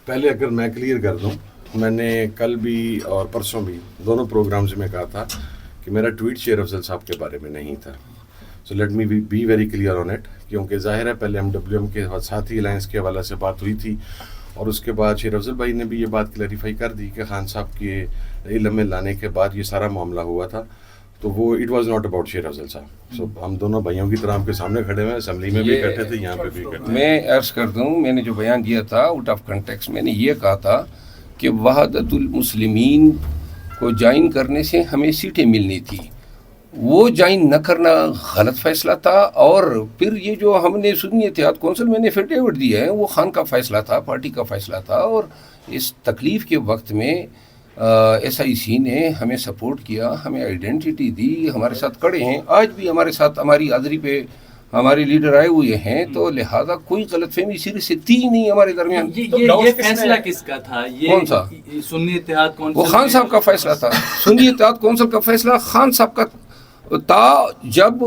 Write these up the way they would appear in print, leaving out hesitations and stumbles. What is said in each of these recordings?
پہلے اگر میں کلیئر کر دوں، میں نے کل بھی اور پرسوں بھی دونوں پروگرامز میں کہا تھا کہ میرا ٹویٹ شیر افضل صاحب کے بارے میں نہیں تھا. So let me be very clear on it, کیونکہ ظاہر ہے پہلے MWM کے ساتھی الائنس کے حوالے سے بات ہوئی تھی، اور اس کے بعد شیر افضل بھائی نے بھی یہ بات کلیریفائی کر دی کہ خان صاحب کے علم میں لانے کے بعد یہ سارا معاملہ ہوا تھا. تو وہ اٹ واز ناٹ اباؤٹ شیر افضل صاحب. سو ہم دونوں بھائیوں کی طرح آپ کے سامنے کھڑے ہوئے ہیں، اسمبلی میں بھی کٹھے تھے، یہاں پہ بھی کٹھے. میں عرض کر دوں، میں نے جو بیان دیا تھا آؤٹ آف کنٹیکس، میں نے یہ کہا تھا کہ وحدت المسلمین کو جوائن کرنے سے ہمیں سیٹیں ملنی تھی. وہ جوائن نہ کرنا غلط فیصلہ تھا، اور پھر یہ جو ہم نے سنی اتحاد کونسل میں نے ایفیڈیوٹ دیا ہے وہ خان کا فیصلہ تھا، پارٹی کا فیصلہ تھا. اور اس تکلیف کے وقت میں SIC نے ہمیں سپورٹ کیا، ہمیں آئیڈینٹی دی، ہمارے ساتھ کھڑے ہیں. آج بھی ہمارے ساتھ ہماری حاضری پہ ہمارے لیڈر آئے ہوئے ہیں، تو لہذا کوئی غلط فہمی سیری سے تھی نہیں ہمارے درمیان. یہ فیصلہ کس کا تھا؟ کون سا؟ سنی اتحاد کونسل؟ وہ خان صاحب کا فیصلہ تھا. سنی اتحاد کونسل کا فیصلہ خان صاحب کا تھا، جب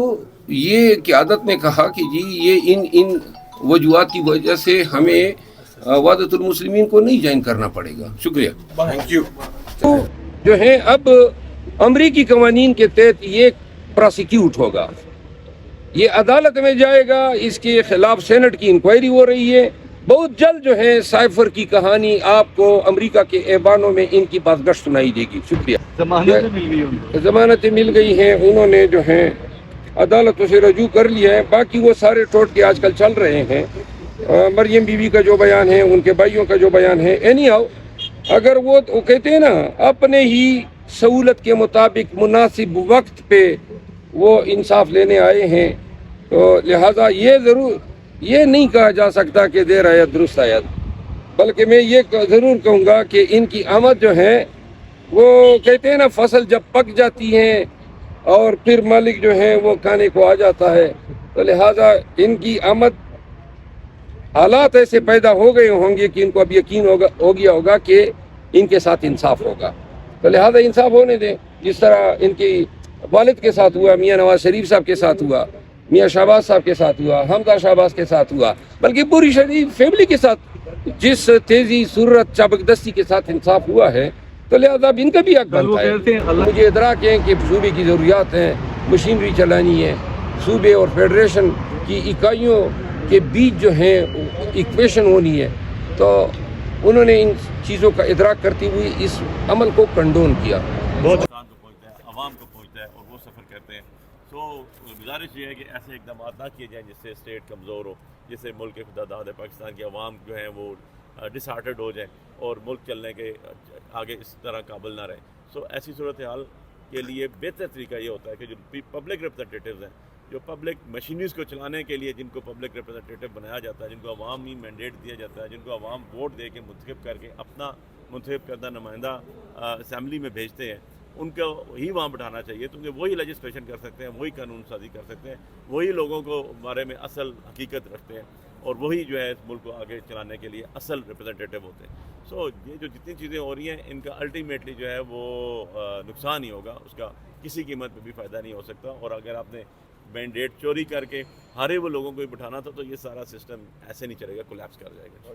یہ قیادت نے کہا کہ جی یہ ان وجوہات کی وجہ سے ہمیں وحدت المسلمین کو نہیں جوائن کرنا پڑے گا. شکریہ، تھینک یو. جو ہے اب امریکی قوانین کے تحت یہ پراسیکیوٹ ہوگا، یہ عدالت میں جائے گا، اس کے خلاف سینٹ کی انکوائری ہو رہی ہے. بہت جلد جو ہے سائفر کی کہانی آپ کو امریکہ کے ایوانوں میں ان کی بازگشت سنائی دے گی. شکریہ. ضمانتیں مل گئی ہیں، انہوں نے جو ہے عدالتوں سے رجوع کر لیا ہے. باقی وہ سارے ٹوٹکے آج کل چل رہے ہیں، مریم بی بی کا جو بیان ہے، ان کے بھائیوں کا جو بیان ہے. اینی ہاؤ، اگر وہ کہتے ہیں نا اپنے ہی سہولت کے مطابق مناسب وقت پہ وہ انصاف لینے آئے ہیں، تو لہٰذا یہ نہیں کہا جا سکتا کہ دیر آیت درست آیت، بلکہ میں یہ ضرور کہوں گا کہ ان کی آمد جو ہے، وہ کہتے ہیں نا فصل جب پک جاتی ہے اور پھر مالک جو ہے وہ کھانے کو آ جاتا ہے، تو لہٰذا ان کی آمد حالات ایسے پیدا ہو گئے ہوں گے کہ ان کو اب یقین ہو گیا ہوگا کہ ان کے ساتھ انصاف ہوگا. تو لہٰذا انصاف ہونے دیں، جس طرح ان کی والد کے ساتھ ہوا، میاں نواز شریف صاحب کے ساتھ ہوا، میاں شہباز صاحب کے ساتھ ہوا، حمزہ شہباز کے ساتھ ہوا، بلکہ پوری شریف فیملی کے ساتھ جس تیزی سرعت چابکدستی کے ساتھ انصاف ہوا ہے، تو لہذا اب ان کا بھی حق بنتا ہے. مجھے ادراک ہے کہ صوبے کی ضروریات ہیں، مشینری چلانی ہے، صوبے اور فیڈریشن کی اکائیوں کے بیچ جو ہیں ایکویشن ہونی ہے، تو انہوں نے ان چیزوں کا ادراک کرتے ہوئے اس عمل کو کنڈون کیا. عوام کو پہنچتا ہے اور وہ سفر کرتے ہیں. تو گزارش یہ ہے کہ ایسے اقدامات نہ کیے جائیں جس سے اسٹیٹ کمزور ہو، جس سے ملک کے خدا داد پاکستان کے عوام جو ہیں وہ ڈس ہارٹڈ ہو جائیں اور ملک چلنے کے آگے اس طرح قابل نہ رہے. سو ایسی صورتحال کے لیے بہتر طریقہ یہ ہوتا ہے کہ جو پبلک ریپرزنٹیٹیوز ہیں، جو پبلک مشینریز کو چلانے کے لیے جن کو پبلک ریپرزنٹیٹیو بنایا جاتا ہے، جن کو عوامی مینڈیٹ دیا جاتا ہے، جن کو عوام ووٹ دے کے منتخب کر کے اپنا منتخب کردہ نمائندہ اسمبلی میں بھیجتے ہیں، ان کو ہی وہاں بٹھانا چاہیے، کیونکہ وہی لیجسلیشن کر سکتے ہیں، وہی قانون سازی کر سکتے ہیں، وہی لوگوں کو بارے میں اصل حقیقت رکھتے ہیں، اور وہی جو ہے اس ملک کو آگے چلانے کے لیے اصل ریپرزنٹیٹیو ہوتے ہیں. سو یہ جو جتنی چیزیں ہو رہی ہیں، ان کا الٹیمیٹلی جو ہے وہ نقصان ہی ہوگا، اس کا کسی قیمت پہ بھی فائدہ نہیں ہو سکتا. اور اگر آپ نے مینڈیٹ چوری کر کے ہارے وہ لوگوں کو ہی بٹھانا تھا، تو یہ سارا سسٹم ایسے نہیں چلے گا، کولیپس کر جائے گا.